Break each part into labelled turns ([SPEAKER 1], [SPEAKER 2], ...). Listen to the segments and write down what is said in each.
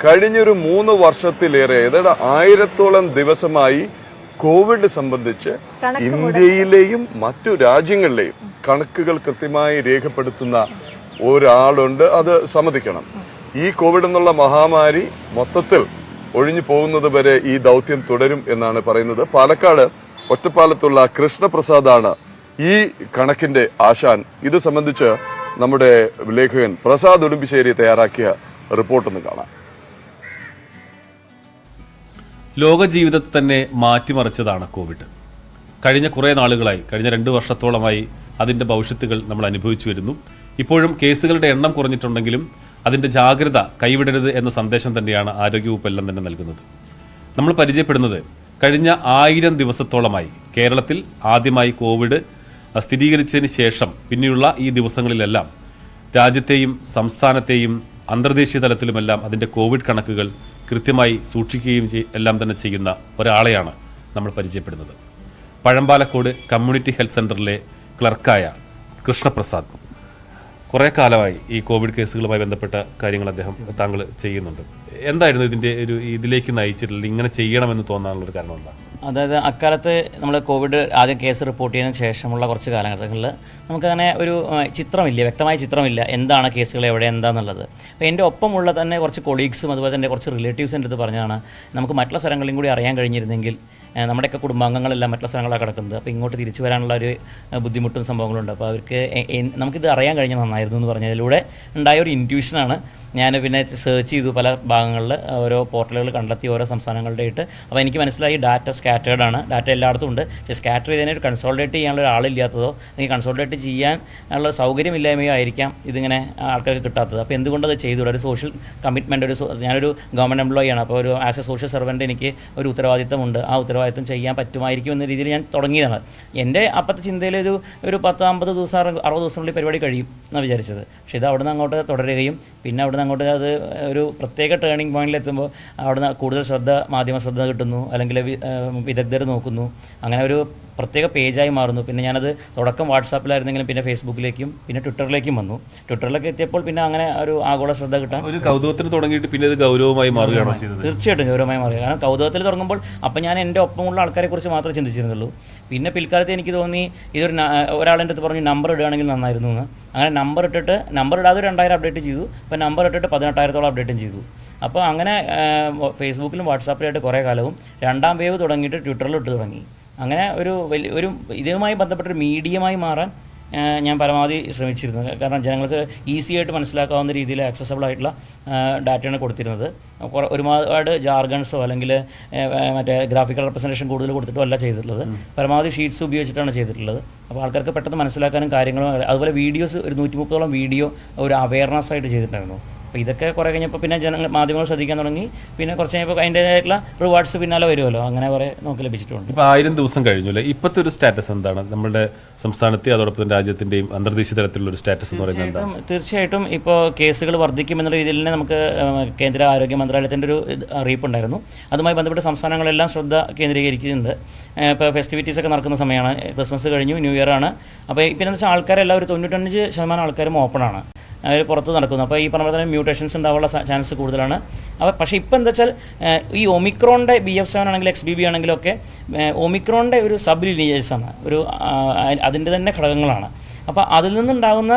[SPEAKER 1] കഴിഞ്ഞൊരു 3 വർഷത്തിലേറെ ഏതാണ്ട് 1000-ഓളം ദിവസമായി കോവിഡ് സംബന്ധിച്ച് ഇന്ത്യയിലെയും മറ്റു രാജ്യങ്ങളിലെയും കണക്കുകൾ കൃത്യമായി രേഖപ്പെടുത്തുന്ന ഒരാളുണ്ട്. അത് സമ്മതിക്കണം. ഈ കോവിഡ് എന്നുള്ള മഹാമാരി മൊത്തത്തിൽ ഒഴിഞ്ഞു പോകുന്നത് വരെ ഈ ദൗത്യം തുടരും എന്നാണ് പറയുന്നത്. പാലക്കാട് ഒറ്റപ്പാലത്തുള്ള കൃഷ്ണപ്രസാദാണ് ഈ കണക്കിന്റെ ആശാൻ. ഇത് സംബന്ധിച്ച് നമ്മുടെ ലേഖകൻ പ്രസാദ് ഉടുമ്പിശ്ശേരി തയ്യാറാക്കിയ റിപ്പോർട്ടൊന്ന് കാണാം.
[SPEAKER 2] ലോക ജീവിതത്തെ തന്നെ മാറ്റിമറിച്ചതാണ് കോവിഡ്. കഴിഞ്ഞ കുറേ നാളുകളായി, കഴിഞ്ഞ 2 വർഷത്തോളമായി അതിൻ്റെ ഭവിഷ്യത്തുകൾ നമ്മൾ അനുഭവിച്ചു വരുന്നു. ഇപ്പോഴും കേസുകളുടെ എണ്ണം കുറഞ്ഞിട്ടുണ്ടെങ്കിലും അതിൻ്റെ ജാഗ്രത കൈവിടരുത് എന്ന സന്ദേശം തന്നെയാണ് ആരോഗ്യവകുപ്പ് എല്ലാം തന്നെ നൽകുന്നത്. നമ്മൾ പരിചയപ്പെടുന്നത് കഴിഞ്ഞ 1000 ദിവസത്തോളമായി കേരളത്തിൽ ആദ്യമായി കോവിഡ് സ്ഥിരീകരിച്ചതിന് ശേഷം പിന്നെയുള്ള ഈ ദിവസങ്ങളിലെല്ലാം രാജ്യത്തെയും സംസ്ഥാനത്തെയും അന്തർദേശീയ തലത്തിലുമെല്ലാം അതിൻ്റെ കോവിഡ് കണക്കുകൾ കൃത്യമായി സൂക്ഷിക്കുകയും എല്ലാം തന്നെ ചെയ്യുന്ന ഒരാളെയാണ് നമ്മൾ പരിചയപ്പെടുന്നത്. പഴമ്പാലക്കോട് കമ്മ്യൂണിറ്റി ഹെൽത്ത് സെൻ്ററിലെ ക്ലർക്കായ കൃഷ്ണപ്രസാദ്. കുറേ കാലമായി ഈ കോവിഡ് കേസുകളുമായി ബന്ധപ്പെട്ട കാര്യങ്ങൾ താങ്കൾ ചെയ്യുന്നുണ്ട്. എന്തായിരുന്നു ഇതിലേക്ക് നയിച്ചിട്ടുള്ളത്? ഇങ്ങനെ ചെയ്യണമെന്ന് തോന്നാനുള്ളൊരു കാരണം എന്താണ്?
[SPEAKER 3] അതായത് അക്കാലത്ത് നമ്മൾ കോവിഡ് ആദ്യം കേസ് റിപ്പോർട്ട് ചെയ്തതിന് ശേഷമുള്ള കുറച്ച് കാലഘട്ടങ്ങളിൽ നമുക്കങ്ങനെ ഒരു ചിത്രമില്ല, വ്യക്തമായ ചിത്രമില്ല എന്താണ് കേസുകൾ എവിടെ എന്താണെന്നുള്ളത്. അപ്പോൾ എൻ്റെ ഒപ്പമുള്ള തന്നെ കുറച്ച് കൊളീഗ്സും അതുപോലെ തന്നെ കുറച്ച് റിലേറ്റീവ്സിൻ്റെ അടുത്ത് പറഞ്ഞാണ് നമുക്ക് മറ്റുള്ള സ്ഥലങ്ങളിലും കൂടി അറിയാൻ കഴിഞ്ഞിരുന്നെങ്കിൽ നമ്മുടെയൊക്കെ കുടുംബാംഗങ്ങളെല്ലാം മറ്റുള്ള സ്ഥലങ്ങളാണ് കിടക്കുന്നത്. അപ്പോൾ ഇങ്ങോട്ട് തിരിച്ചു വരാനുള്ള ഒരു ബുദ്ധിമുട്ടും സംഭവങ്ങളുണ്ട്. അപ്പോൾ അവർക്ക് നമുക്കിത് അറിയാൻ കഴിഞ്ഞാൽ നന്നായിരുന്നു എന്ന് പറഞ്ഞതിലൂടെ ഉണ്ടായ ഒരു ഇൻറ്റ്യൂഷനാണ്. ഞാൻ പിന്നെ സെർച്ച് ചെയ്തു പല ഭാഗങ്ങളിൽ, ഓരോ പോർട്ടലുകൾ കണ്ടെത്തി ഓരോ സംസ്ഥാനങ്ങളുടെ ആയിട്ട്. അപ്പോൾ എനിക്ക് മനസ്സിലായി ഡാറ്റ സ്കാറ്റേർഡ് ആണ്, ഡാറ്റ എല്ലായിടത്തും ഉണ്ട്. പക്ഷേ സ്കാറ്റർ ചെയ്തതിനെ ഒരു കൺസോൾട്ടേറ്റ് ചെയ്യാനുള്ള ഒരാളില്ലാത്തതോ അല്ലെങ്കിൽ കൺസോൾട്ടേറ്റ് ചെയ്യാൻ ഉള്ള സൗകര്യമില്ലായ്മയോ ആയിരിക്കാം ഇതിങ്ങനെ ആൾക്കാർക്ക് കിട്ടാത്തത്. അപ്പോൾ എന്തുകൊണ്ടത് ചെയ്തു? ഒരു സോഷ്യൽ കമ്മിറ്റ്മെൻറ്റ്, ഞാനൊരു ഗവൺമെൻറ് എംപ്ലോയി ആണ്. അപ്പോൾ ഒരു ആസ് എ സോഷ്യൽ സർവൻറ്റ് എനിക്ക് ഒരു ഉത്തരവാദിത്തമുണ്ട്. ആ ഉത്തരവാദിത്തം ചെയ്യാൻ പറ്റുമായിരിക്കും എന്ന രീതിയിൽ ഞാൻ തുടങ്ങിയതാണ്. എൻ്റെ അപ്പത്തെ ചിന്തയിൽ ഒരു 10-50 ദിവസം 60 ദിവസത്തിനുള്ളിൽ പരിപാടി കഴിയും എന്നാണ് വിചാരിച്ചത്. പക്ഷേ ഇത് അവിടെ നിന്ന് അങ്ങോട്ട് തുടരുകയും പിന്നെ അവിടെ നിന്ന് അങ്ങോട്ട് അത് ഒരു പ്രത്യേക ടേണിംഗ് പോയിന്റിലെത്തുമ്പോൾ അവിടെ നിന്ന് കൂടുതൽ മാധ്യമ ശ്രദ്ധ കിട്ടുന്നു, അല്ലെങ്കിൽ വിദഗ്ധർ നോക്കുന്നു, അങ്ങനെ ഒരു പ്രത്യേക പേജായി മാറുന്നു. പിന്നെ ഞാനത് തുടക്കം വാട്സാപ്പിലായിരുന്നെങ്കിലും പിന്നെ ഫേസ്ബുക്കിലേക്കും പിന്നെ ട്വിറ്ററിലേക്കും വന്നു. ട്വിറ്ററിലേക്ക് എത്തിയപ്പോൾ പിന്നെ അങ്ങനെ ഒരു ആഗോള ശ്രദ്ധ കിട്ടാൻ
[SPEAKER 2] ഒരു കൗതുകത്തിന് തുടങ്ങിയിട്ട് പിന്നെ ഇത് ഗൗരവമായി മാറുകയാണോ ചെയ്തത്?
[SPEAKER 3] തീർച്ചയായിട്ടും ഗൗരവമായി മാറുക. കാരണം കൗതുകത്തിൽ തുടങ്ങുമ്പോൾ അപ്പം ഞാൻ എൻ്റെ ഒപ്പമുള്ള ആൾക്കാരെ കുറിച്ച് മാത്രമേ ചിന്തിച്ചിരുന്നുള്ളൂ. പിന്നെ പിൽക്കാലത്ത് എനിക്ക് തോന്നി ഇതൊരു ഒരാളെൻ്റെ അടുത്ത് പറഞ്ഞു നമ്പർ ഇടുകയാണെങ്കിൽ നന്നായിരുന്നു എന്ന്. അങ്ങനെ നമ്പർ ഇടാതെ 2000 അപ്ഡേറ്റ് ചെയ്തു. അപ്പോൾ നമ്പർ ഇട്ടിട്ട് 18,000-ഓളം അപ്ഡേറ്റും ചെയ്തു. അപ്പോൾ അങ്ങനെ ഫേസ്ബുക്കിലും വാട്സാപ്പിലായിട്ട് കുറേ കാലവും 2ാം വേവ് തുടങ്ങിയിട്ട് ട്വിറ്ററിൽ ഇട്ട് തുടങ്ങി. അങ്ങനെ ഒരു ഇതുമായി ബന്ധപ്പെട്ടൊരു മീഡിയമായി മാറാൻ ഞാൻ പരമാവധി ശ്രമിച്ചിരുന്നു. കാരണം ജനങ്ങൾക്ക് ഈസി ആയിട്ട് മനസ്സിലാക്കാവുന്ന രീതിയിൽ ആക്സസബിൾ ആയിട്ടുള്ള ഡാറ്റയാണ് കൊടുത്തിരുന്നത്. ഒരുപാട് ജാർഗൺസോ അല്ലെങ്കിൽ മറ്റേ ഗ്രാഫിക്കൽ റെപ്രസെൻറ്റേഷൻ കൂടുതൽ കൊടുത്തിട്ടോ അല്ല ചെയ്തിട്ടുള്ളത്. പരമാവധി ഷീറ്റ്സ് ഉപയോഗിച്ചിട്ടാണ് ചെയ്തിട്ടുള്ളത്. അപ്പോൾ ആൾക്കാർക്ക് പെട്ടെന്ന് മനസ്സിലാക്കാനും കാര്യങ്ങളും, അതുപോലെ വീഡിയോസ് ഒരു 130ഓളം വീഡിയോ ഒരു അവയർനെസ് ആയിട്ട് ചെയ്തിട്ടുണ്ടായിരുന്നു. അപ്പോൾ ഇതൊക്കെ കുറേ കഴിഞ്ഞപ്പോൾ പിന്നെ മാധ്യമങ്ങൾ ശ്രദ്ധിക്കാൻ തുടങ്ങി. പിന്നെ കുറച്ച് കഴിഞ്ഞപ്പോൾ അതിൻ്റേതായിട്ടുള്ള റിവാർഡ്സ് പിന്നാലെ വരുമല്ലോ, അങ്ങനെ കുറേ നമുക്ക് ലഭിച്ചിട്ടുണ്ട്.
[SPEAKER 2] ഇപ്പോൾ 1000 ദിവസം കഴിഞ്ഞു അല്ലേ? ഇപ്പോഴത്തെ ഒരു സ്റ്റാറ്റസ് എന്താണ് നമ്മുടെ സംസ്ഥാനത്തെ അതോടൊപ്പം രാജ്യത്തിൻ്റെയും അന്തർദേശീയ തലത്തിലുള്ള ഒരു സ്റ്റാറ്റസ് എന്ന് പറയുന്നത് എന്താണ്?
[SPEAKER 3] തീർച്ചയായിട്ടും ഇപ്പോൾ കേസുകൾ വർദ്ധിക്കുമെന്ന രീതിയിൽ തന്നെ നമുക്ക് കേന്ദ്ര ആരോഗ്യ മന്ത്രാലയത്തിൻ്റെ ഒരു അറിയിപ്പ് ഉണ്ടായിരുന്നു. അതുമായി ബന്ധപ്പെട്ട് സംസ്ഥാനങ്ങളെല്ലാം ശ്രദ്ധ കേന്ദ്രീകരിക്കുന്നുണ്ട്. ഇപ്പോൾ ഫെസ്റ്റിവിറ്റീസൊക്കെ നടക്കുന്ന സമയമാണ്, ക്രിസ്മസ് കഴിഞ്ഞു, ന്യൂ ഇയർ ആണ്. അപ്പോൾ പിന്നെ വെച്ചാൽ ആൾക്കാരെല്ലാം ഒരു 95% ആൾക്കാരും ഓപ്പണാണ്, അവർ പുറത്ത് നടക്കുന്നു. അപ്പോൾ ഈ പറഞ്ഞ തന്നെ മ്യൂട്ടേഷൻസ് ഉണ്ടാവാനുള്ള ചാൻസ് കൂടുതലാണ്. അപ്പോൾ പക്ഷേ ഇപ്പോൾ എന്താ വെച്ചാൽ ഈ ഒമിക്രോണിൻ്റെ BF7 ആണെങ്കിലും XBB ആണെങ്കിലും ഒക്കെ ഒമിക്രോണിൻ്റെ ഒരു സബ് ലിനേജസാണ്, അതിൻ്റെ തന്നെ ഘടകങ്ങളാണ്. അപ്പോൾ അതിൽ നിന്നുണ്ടാകുന്ന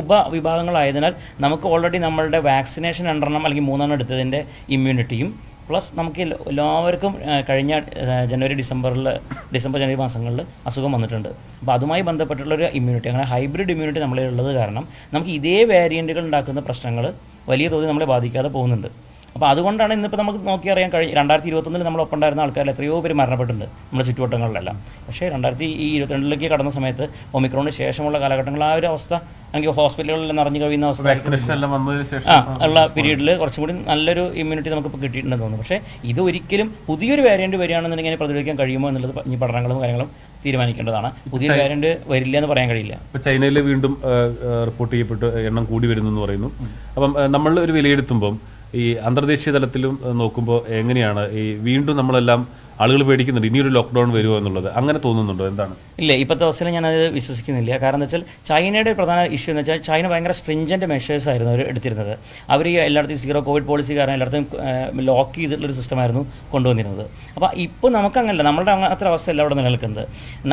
[SPEAKER 3] ഉപവിഭാഗങ്ങളായതിനാൽ നമുക്ക് ഓൾറെഡി നമ്മളുടെ വാക്സിനേഷൻ 2 അല്ലെങ്കിൽ 3 എടുത്തതിൻ്റെ ഇമ്മ്യൂണിറ്റിയും പ്ലസ് നമുക്ക് എല്ലാവർക്കും കഴിഞ്ഞ ഡിസംബർ ജനുവരി മാസങ്ങളിൽ അസുഖം വന്നിട്ടുണ്ട്. അപ്പോൾ അതുമായി ബന്ധപ്പെട്ടുള്ളൊരു ഇമ്മ്യൂണിറ്റി, അങ്ങനെ ഹൈബ്രിഡ് ഇമ്മ്യൂണിറ്റി നമ്മളിലുള്ളത് കാരണം നമുക്ക് ഇതേ വേരിയൻറ്റുകൾ ഉണ്ടാക്കുന്ന പ്രശ്നങ്ങൾ വലിയ തോതിൽ നമ്മളെ ബാധിക്കാതെ പോകുന്നുണ്ട്. അപ്പോൾ അതുകൊണ്ടാണ് ഇന്നിപ്പോൾ നമുക്ക് നോക്കിയറിയാൻ 2021 നമ്മൾ ഒപ്പം ഉണ്ടായിരുന്ന ആൾക്കാരിൽ എത്രയോ പേര് മരണപ്പെട്ടിട്ടുണ്ട് നമ്മുടെ ചുറ്റുവട്ടങ്ങളിലെല്ലാം. പക്ഷേ 2022 കടന്ന സമയത്ത് ഒമിക്രോണിന് ശേഷമുള്ള കാലഘട്ടങ്ങളിൽ ആ ഒരു അവസ്ഥ എനിക്ക് ഹോസ്പിറ്റലുകളിൽ നിറഞ്ഞു കഴിയുന്ന അവസ്ഥ ഉള്ള പീരീഡിൽ കുറച്ചും കൂടി നല്ലൊരു ഇമ്മ്യൂണിറ്റി നമുക്കിപ്പോൾ കിട്ടിയിട്ടുണ്ടെന്ന് തോന്നുന്നു. പക്ഷേ ഇതൊരിക്കലും പുതിയൊരു വേരിയൻറ്റ് വരികയാണെന്നുണ്ടെങ്കിൽ പ്രതിരോധിക്കാൻ കഴിയുമോ എന്നുള്ളത് ഈ പഠനങ്ങളും കാര്യങ്ങളും തീരുമാനിക്കേണ്ടതാണ്. പുതിയ വേരിയൻറ്റ് വരില്ല എന്ന് പറയാൻ കഴിയില്ല.
[SPEAKER 2] ഇപ്പോൾ ചൈനയിൽ വീണ്ടും റിപ്പോർട്ട് ചെയ്യപ്പെട്ട് എണ്ണം കൂടി വരുന്നു എന്ന് പറയുന്നു. അപ്പം നമ്മൾ ഒരു വിലയിരുത്തുമ്പം ഈ അന്തർദേശീയ തലത്തിലും നോക്കുമ്പോൾ എങ്ങനെയാണ് ഈ വീണ്ടും നമ്മളെല്ലാം ആളുകൾ പേടിക്കുന്നുണ്ട് ഇനിയൊരു ലോക്ക്ഡൗൺ വരുമോ എന്നുള്ളത്. അങ്ങനെ തോന്നുന്നുണ്ടോ? എന്താണ്?
[SPEAKER 3] ഇല്ല, ഇപ്പോഴത്തെ അവസ്ഥയിൽ ഞാനത് വിശ്വസിക്കുന്നില്ല. കാരണം എന്താ വെച്ചാൽ ചൈനയുടെ പ്രധാന ഇഷ്യൂ എന്ന് വെച്ചാൽ ചൈന ഭയങ്കര സ്ട്രിഞ്ചൻറ്റ് മെഷേഴ്സ് ആയിരുന്നു അവർ എടുത്തിരുന്നത്. അവർ ഈ എല്ലായിടത്തും സീറോ കോവിഡ് പോളിസി കാരണം എല്ലായിടത്തും ലോക്ക് ചെയ്തിട്ടുള്ളൊരു സിസ്റ്റമായിരുന്നു കൊണ്ടുവന്നിരുന്നത്. അപ്പോൾ ഇപ്പോൾ നമുക്ക് അങ്ങനല്ല, നമ്മളുടെ അങ്ങനത്തെ അവസ്ഥയല്ല അവിടെ നിലനിൽക്കുന്നത്.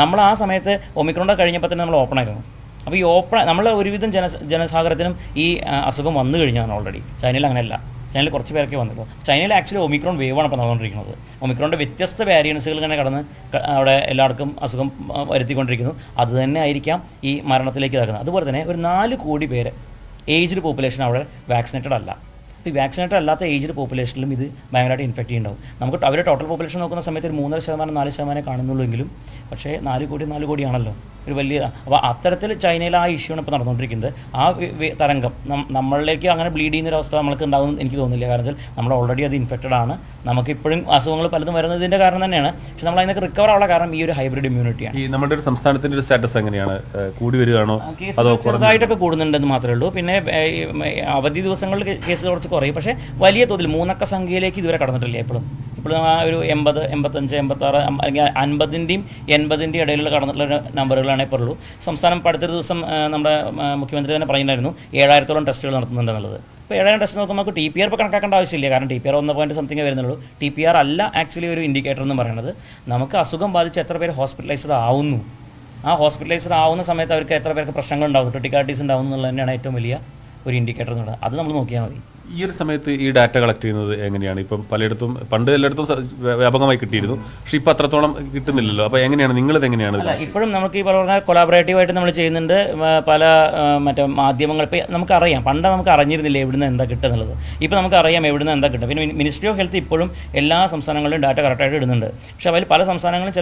[SPEAKER 3] നമ്മൾ ആ സമയത്ത് ഒമിക്രോണിൻ്റെ കഴിഞ്ഞപ്പോൾ തന്നെ നമ്മൾ ഓപ്പൺ ആയിരുന്നു. അപ്പോൾ ഈ നമ്മൾ ഒരുവിധം ജനസാഗരത്തിനും ഈ അസുഖം വന്നു കഴിഞ്ഞാണ് ഓൾറെഡി. ചൈനയിൽ അങ്ങനെയല്ല, ചൈനയിൽ കുറച്ച് പേരൊക്കെ വന്നുള്ളൂ. ചൈനയിൽ ആക്ച്വലി ഒമിക്രോൺ വേവാണ് ഇപ്പോൾ നടന്നുകൊണ്ടിരിക്കുന്നത്. ഒമിക്രോണിൻ്റെ വ്യത്യസ്ത വാരിയൻസുകൾ ഇങ്ങനെ കടന്ന് അവിടെ എല്ലാവർക്കും അസുഖം വരുത്തിക്കൊണ്ടിരിക്കുന്നു. അതുതന്നെ ആയിരിക്കാം ഈ മരണത്തിലേക്ക് ഇതാക്കുന്നത്. അതുപോലെ തന്നെ ഒരു 4 കോടി പേര് ഏജ്ഡ് പോപ്പുലേഷൻ അവിടെ വാക്സിനേറ്റഡ് അല്ല. ഈ വാക്സിനേറ്റഡ് അല്ലാത്ത ഏജ്ഡ് പോപ്പുലേഷനിലും ഇത് ഭയങ്കരമായിട്ട് ഇൻഫെക്റ്റ് ചെയ്യുന്നുണ്ടാവും. നമുക്ക് അവരുടെ ടോട്ടൽ പോപ്പുലേഷൻ നോക്കുന്ന സമയത്ത് ഒരു 3.5% 4% കാണുന്നുള്ളൂ എങ്കിലും പക്ഷേ 4 കോടിയാണല്ലോ ഒരു വലിയ. അപ്പോൾ അത്തരത്തിൽ ചൈനയിൽ ആ ഇഷ്യൂണ് ഇപ്പോൾ നടന്നുകൊണ്ടിരിക്കുന്നത്. ആ തരംഗം നമ്മളിലേക്ക് അങ്ങനെ ബ്ലീഡ് ചെയ്യുന്നൊരവസ്ഥ നമ്മൾക്ക് ഉണ്ടാകും എനിക്ക് തോന്നുന്നില്ല. കാരണം വെച്ചാൽ നമ്മൾ ഓൾറെഡി അത് ഇൻഫെക്റ്റഡ് ആണ്. നമുക്കിപ്പോഴും അസുഖങ്ങൾ പലതും വരുന്നതിൻ്റെ കാരണം തന്നെയാണ്. പക്ഷേ നമ്മൾ അതിനൊക്കെ റിക്കവർ ആവാനുള്ള കാരണം ഈ ഒരു ഹൈബ്രിഡ് ഇമ്മ്യൂണിറ്റിയാണ്.
[SPEAKER 2] ഈ നമ്മുടെ ഒരു സംസ്ഥാനത്തിൻ്റെ ഒരു സ്റ്റാറ്റസ് എങ്ങനെയാണ്? കൂടി വരികയാണോ അതോ
[SPEAKER 3] ചെറുതായിട്ടൊക്കെ കൂടുന്നുണ്ടെന്ന് മാത്രമേ ഉള്ളൂ. പിന്നെ അവധി ദിവസങ്ങളിൽ കേസ് കുറച്ച് കുറയും. പക്ഷേ വലിയ തോതിൽ 3 അക്ക സംഖ്യയിലേക്ക് ഇതുവരെ കടന്നിട്ടില്ല. ഇപ്പോഴും ആ ഒരു 80, 85, 86 അല്ലെങ്കിൽ 50ൻ്റെയും 80ൻ്റെയും ഇടയിലുള്ള കടന്നിട്ടുള്ള നമ്പറുകളാണ് ഇപ്പോൾ ഉള്ളൂ. സംസ്ഥാനം അടുത്തൊരു ദിവസം നമ്മുടെ മുഖ്യമന്ത്രി തന്നെ പറയുന്നുണ്ടായിരുന്നു 7000-ഓളം ടെസ്റ്റുകൾ നടത്തുന്നുണ്ടെന്നുള്ളത്. ഇപ്പോൾ 7000 ടെസ്റ്റ് നോക്കുമ്പോൾ നമുക്ക് TPR ഇപ്പോൾ കണക്കാക്കേണ്ട ആവശ്യമില്ല. കാരണം TPR 1.something വരുന്നുള്ളൂ. TPR അല്ല ആക്ച്വലി ഒരു ഇൻഡിക്കേറ്റർ എന്ന് പറയുന്നത്. നമുക്ക് അസുഖം ബാധിച്ച് എത്ര പേര് ഹോസ്പിറ്റലൈസ്ഡ് ആവുന്നു, ആ ഹോസ്പിറ്റലൈസ്ഡ് ആവുന്ന സമയത്ത് അവർക്ക് എത്ര പേർക്ക് പ്രശ്നങ്ങൾ ഉണ്ടാവും, ക്രിട്ടിക്കാലിറ്റീസ് ഉണ്ടാവും എന്നുള്ളത് തന്നെയാണ് ഏറ്റവും വലിയ ഒരു ഇൻഡിക്കേറ്റർ എന്നുള്ളത്. അത് നമ്മൾ നോക്കിയാൽ മതി.
[SPEAKER 2] ഈ ഒരു സമയത്ത് ഈ ഡാറ്റ കളക്ട് ചെയ്യുന്നത് എങ്ങനെയാണ്? ഇപ്പം പലയിടത്തും പണ്ട് എല്ലായിടത്തും വ്യാപകമായി കിട്ടിയിരുന്നു, പക്ഷേ ഇപ്പോൾ അത്രത്തോളം കിട്ടുന്നില്ലല്ലോ. അപ്പോൾ എങ്ങനെയാണ് നിങ്ങളിത് എങ്ങനെയാണ്?
[SPEAKER 3] അല്ല, ഇപ്പോഴും നമുക്ക് ഈ പറഞ്ഞ കൊളാബറേറ്റീവായിട്ട് നമ്മൾ ചെയ്യുന്നുണ്ട്. പല മറ്റേ മാധ്യമങ്ങൾ ഇപ്പോൾ നമുക്കറിയാം, പണ്ട് നമുക്ക് അറിഞ്ഞിരുന്നില്ല എവിടുന്ന് എന്താ കിട്ടുക എന്നുള്ളത്. ഇപ്പോൾ നമുക്കറിയാം എവിടുന്ന് എന്താ കിട്ടുക. പിന്നെ മിനിസ്ട്രി ഓഫ് ഹെൽത്ത് ഇപ്പോഴും എല്ലാ സംസ്ഥാനങ്ങളിലും ഡാറ്റ കറക്റ്റായിട്ട് ഇടുന്നുണ്ട്. പക്ഷേ അതിൽ പല സംസ്ഥാനങ്ങളും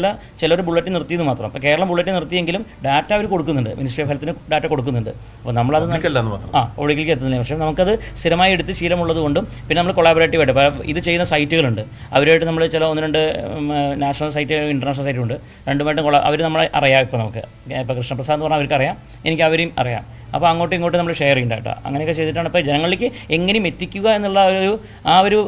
[SPEAKER 3] ചിലർ ബുള്ളറ്റിൻ നിർത്തിയത് മാത്രം. അപ്പോൾ കേരളം ബുള്ളറ്റിൻ നിർത്തിയെങ്കിലും ഡാറ്റ അവർ കൊടുക്കുന്നുണ്ട്, മിനിസ്ട്രി ഓഫ് ഹെൽത്തിന് ഡാറ്റ കൊടുക്കുന്നുണ്ട്. അപ്പോൾ നമ്മളത് ഒഴുകിലേക്ക് എത്തുന്നില്ല. പക്ഷേ നമുക്കത് സ്ഥിരമായി എടുത്ത് ശീലമുള്ളത് കൊണ്ടും പിന്നെ നമ്മൾ കൊളാബറേറ്റീവായിട്ട് ഇത് ചെയ്യുന്ന സൈറ്റുകളുണ്ട്. അവരുമായിട്ട് നമ്മൾ ചില 1-2 നാഷണൽ സൈറ്റ്, ഇൻ്റർനാഷണൽ സൈറ്റും ഉണ്ട്. രണ്ടുമായിട്ടും അവർ നമ്മളെ അറിയാം. ഇപ്പോൾ നമുക്ക് ഇപ്പോൾ കൃഷ്ണപ്രസാദ് എന്ന് പറഞ്ഞാൽ അവർക്കറിയാം, എനിക്ക് അവരെയും അറിയാം. അപ്പോൾ അങ്ങോട്ടും ഇങ്ങോട്ടും നമ്മൾ ഷെയർ ചെയ്യുന്നുണ്ട്. അങ്ങനെയൊക്കെ ചെയ്തിട്ടാണ് ഇപ്പോൾ ജനങ്ങളിലേക്ക് എങ്ങനെയും എത്തിക്കുക എന്നുള്ള ആ ഒരു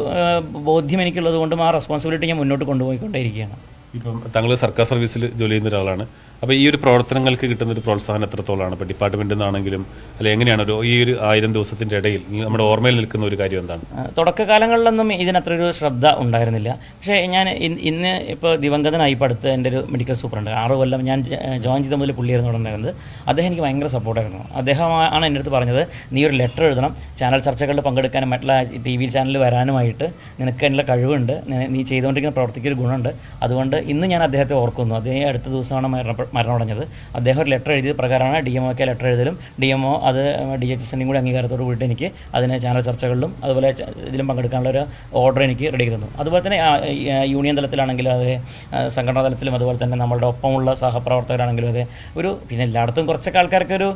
[SPEAKER 3] ബോധ്യം എനിക്കുള്ളത് കൊണ്ടും ആ റെസ്പോൺസിബിലിറ്റി ഞാൻ മുന്നോട്ട് കൊണ്ടുപോയിക്കൊണ്ടേയിരിക്കുകയാണ്.
[SPEAKER 2] ഇപ്പം താങ്കൾ സർക്കാർ സർവീസിൽ ജോലി ചെയ്യുന്ന ഒരാളാണ്. അപ്പോൾ ഈ ഒരു പ്രവർത്തനങ്ങൾക്ക് കിട്ടുന്നൊരു പ്രോത്സാഹനം എത്രത്തോളമാണ്? ഇപ്പോൾ ഡിപ്പാർട്ട്മെൻറ്റിൽ നിന്നാണെങ്കിലും അല്ലെ എങ്ങനെയാണ് ഈ ഒരു 1000 ദിവസത്തിൻ്റെ ഇടയിൽ നമ്മുടെ ഓർമ്മയിൽ നിൽക്കുന്ന ഒരു കാര്യം എന്താണ്?
[SPEAKER 3] തുടക്കകാലങ്ങളിലൊന്നും ഇതിനത്രയൊരു ശ്രദ്ധ ഉണ്ടായിരുന്നില്ല. പക്ഷേ ഞാൻ ഇന്ന് ഇപ്പോൾ ദിവംഗതനായി ഇപ്പോൾ അടുത്ത് എൻ്റെ ഒരു മെഡിക്കൽ സൂപ്രണ്ട് 6 കൊല്ലം ഞാൻ ജോയിൻ ചെയ്ത മുതൽ പുള്ളിയായിരുന്നു അവിടെ ഉണ്ടായിരുന്നത്. അദ്ദേഹം എനിക്ക് ഭയങ്കര സപ്പോർട്ടായിരുന്നു. അദ്ദേഹമാണ് എൻ്റെ അടുത്ത് പറഞ്ഞത്, നീ ഒരു ലെറ്റർ എഴുതണം, ചാനൽ ചർച്ചകളിൽ പങ്കെടുക്കാനും മറ്റുള്ള TV ചാനലിൽ വരാനുമായിട്ട് നിനക്ക് അതിനുള്ള കഴിവുണ്ട്, നീ ചെയ്തുകൊണ്ടിരിക്കുന്ന പ്രവർത്തിക്ക് ഒരു ഗുണമുണ്ട്. അതുകൊണ്ട് ഇന്ന് ഞാൻ അദ്ദേഹത്തെ ഓർക്കുന്നു. അദ്ദേഹം അടുത്ത ദിവസമാണ് മരണമടഞ്ഞത്. അദ്ദേഹം ഒരു ലെറ്റർ എഴുതിയ പ്രകാരമാണ് DMOക്ക് ലെറ്റർ എഴുതലും DMO അത് DHSൻ്റെയും കൂടി അംഗീകാരത്തോട് കൂടിയിട്ട് എനിക്ക് അതിന് ചാനൽ ചർച്ചകളിലും അതുപോലെ ഇതിലും പങ്കെടുക്കാനുള്ള ഒരു ഓർഡർ എനിക്ക് റെഡി തന്നു. അതുപോലെ തന്നെ യൂണിയൻ തലത്തിലാണെങ്കിലും അതെ, സംഘടനാ തലത്തിലും അതുപോലെ തന്നെ നമ്മളുടെ ഒപ്പമുള്ള സഹപ്രവർത്തകരാണെങ്കിലും അതെ, പിന്നെ എല്ലായിടത്തും കുറച്ചൊക്കെ ആൾക്കാർക്ക് ഒരു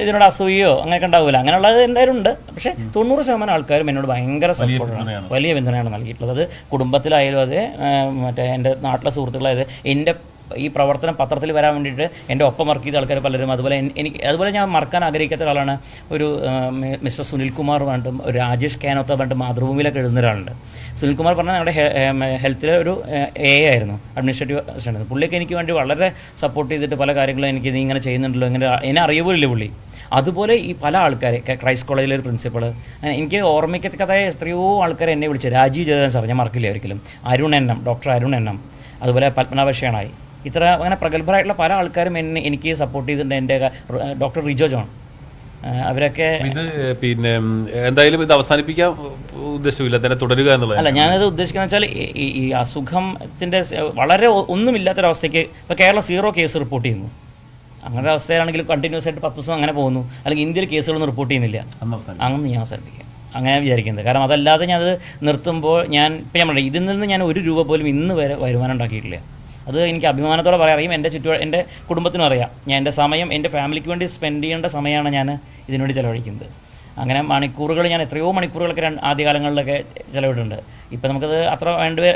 [SPEAKER 3] ഇതിനോട് അസൂയോ അങ്ങനെയൊക്കെ ഉണ്ടാവില്ല. അങ്ങനെയുള്ളത് എന്തായാലും ഉണ്ട്. പക്ഷേ 90% ആൾക്കാരും എന്നോട് ഭയങ്കര സപ്പോർട്ടാണ്, വലിയ പിന്തുണയാണ് നൽകിയിട്ടുള്ളത്. അത് കുടുംബത്തിലായാലും അതെ, മറ്റേ എൻ്റെ നാട്ടിലെ സുഹൃത്തുക്കളായത്, എൻ്റെ ഈ പ്രവർത്തനം പത്രത്തിൽ വരാൻ വേണ്ടിയിട്ട് എൻ്റെ ഒപ്പം വർക്ക് ചെയ്ത ആൾക്കാർ പലരും, അതുപോലെ ഞാൻ മറക്കാൻ ആഗ്രഹിക്കാത്ത ഒരാളാണ് ഒരു മിസ്റ്റർ സുനിൽകുമാർ പറഞ്ഞിട്ടും ഒരു രാജേഷ് കാനോത്ത പറഞ്ഞിട്ട് മാതൃഭൂമിയിലൊക്കെ എഴുതുന്ന ഒരാളുണ്ട്. സുനിൽകുമാർ പറഞ്ഞാൽ ഞങ്ങളുടെ ഹെൽത്തിലെ ഒരു AA ആയിരുന്നു, അഡ്മിനിസ്ട്രേറ്റീവ് അസിസ്റ്റൻ്റ്. പുള്ളിയൊക്കെ എനിക്ക് വേണ്ടി വളരെ സപ്പോർട്ട് ചെയ്തിട്ട് പല കാര്യങ്ങളും എനിക്ക് നീ ഇങ്ങനെ ചെയ്യുന്നുണ്ടല്ലോ, ഇങ്ങനെ എന്നെ അറിയുപോലില്ല പുള്ളി. അതുപോലെ ഈ പല ആൾക്കാർ, ക്രൈസ്റ്റ് കോളേജിലെ ഒരു പ്രിൻസിപ്പൾ, എനിക്ക് ഓർമ്മിക്കത്തക്കതായ എത്രയോ ആൾക്കാർ എന്നെ വിളിച്ച്, രാജീവ് ജയദേവൻ സാർ, ഞാൻ മറക്കില്ല ഒരിക്കലും, ഡോക്ടർ അരുൺ എൻ എം, അതുപോലെ പത്മനാഭ ഷേണായി, ഇത്ര അങ്ങനെ പ്രഗത്ഭരായിട്ടുള്ള പല ആൾക്കാരും എനിക്ക് സപ്പോർട്ട് ചെയ്തിട്ടുണ്ട്. എൻ്റെ ഡോക്ടർ റിജോ ജോൺ, അവരൊക്കെ.
[SPEAKER 2] ഇത് പിന്നെ എന്തായാലും ഇത് അവസാനിപ്പിക്കാൻ ഉദ്ദേശമില്ല, തന്നെ തുടരുക എന്നുള്ളത്
[SPEAKER 3] അല്ല. ഞാനത് ഉദ്ദേശിക്കുന്നത് വെച്ചാൽ ഈ അസുഖത്തിൻ്റെ വളരെ ഒന്നുമില്ലാത്തൊരവസ്ഥയ്ക്ക് ഇപ്പോൾ കേരളം 0 കേസ് റിപ്പോർട്ട് ചെയ്യുന്നു. അങ്ങനെ അവസ്ഥയിലാണെങ്കിൽ കണ്ടിന്യൂസ് ആയിട്ട് 10 ദിവസം അങ്ങനെ പോകുന്നു. അല്ലെങ്കിൽ ഇന്ത്യയിൽ കേസുകളൊന്നും റിപ്പോർട്ട് ചെയ്യുന്നില്ല. അങ്ങനെ ഞാൻ അവസാനിപ്പിക്കാം, അങ്ങനെ വിചാരിക്കുന്നത്. കാരണം അതല്ലാതെ ഞാനത് നിർത്തുമ്പോൾ ഇപ്പം ഞാൻ പറഞ്ഞു, ഇതിൽ നിന്ന് ഞാൻ 1 രൂപ പോലും ഇന്ന് വരെ വരുമാനം ഉണ്ടാക്കിയിട്ടില്ല. അത് എനിക്ക് അഭിമാനത്തോടെ പറയാം. എൻ്റെ കുടുംബത്തിനും അറിയാം. ഞാൻ എൻ്റെ സമയം എൻ്റെ ഫാമിലിക്ക് വേണ്ടി സ്പെൻഡ് ചെയ്യേണ്ട സമയമാണ് ഞാൻ ഇതിനുവേണ്ടി ചിലവഴിക്കുന്നത്. അങ്ങനെ മണിക്കൂറുകൾ, ഞാൻ എത്രയോ മണിക്കൂറുകളൊക്കെ ആദ്യകാലങ്ങളിലൊക്കെ ചിലവിട്ടുണ്ട്. ഇപ്പം നമുക്കത് അത്ര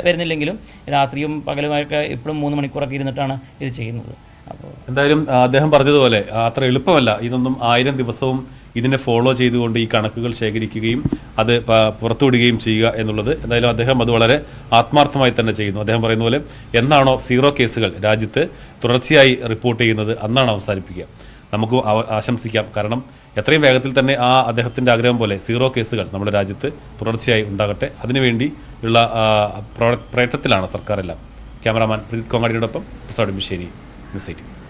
[SPEAKER 3] വരുന്നില്ലെങ്കിലും രാത്രിയും പകലുമായൊക്കെ ഇപ്പോഴും 3 മണിക്കൂറൊക്കെ ഇരുന്നിട്ടാണ് ഇത് ചെയ്യുന്നത്. അപ്പോൾ
[SPEAKER 2] എന്തായാലും അദ്ദേഹം പറഞ്ഞതുപോലെ അത്ര എളുപ്പമല്ല ഇതൊന്നും. 1000 ദിവസവും ഇതിനെ ഫോളോ ചെയ്തുകൊണ്ട് ഈ കണക്കുകൾ ശേഖരിക്കുകയും അത് പുറത്തുവിടുകയും ചെയ്യുക എന്നുള്ളത് എന്തായാലും അദ്ദേഹം അത് വളരെ ആത്മാർത്ഥമായി തന്നെ ചെയ്യുന്നു. അദ്ദേഹം പറയുന്ന പോലെ എന്നാണോ 0 കേസുകൾ രാജ്യത്ത് തുടർച്ചയായി റിപ്പോർട്ട് ചെയ്യുന്നത് അന്നാണ് അവസാനിപ്പിക്കുക. നമുക്ക് ആശംസിക്കാം. കാരണം എത്രയും വേഗത്തിൽ തന്നെ ആ അദ്ദേഹത്തിൻ്റെ ആഗ്രഹം പോലെ 0 കേസുകൾ നമ്മുടെ രാജ്യത്ത് തുടർച്ചയായി ഉണ്ടാകട്ടെ. അതിനുവേണ്ടി ഉള്ള പ്രയത്നത്തിലാണ് സർക്കാരെല്ലാം. ക്യാമറാമാൻ പ്രജിത് കോങ്ങാടിയോടൊപ്പം പ്രസാദ് മിശ്ശേരി, ന്യൂസ് 18.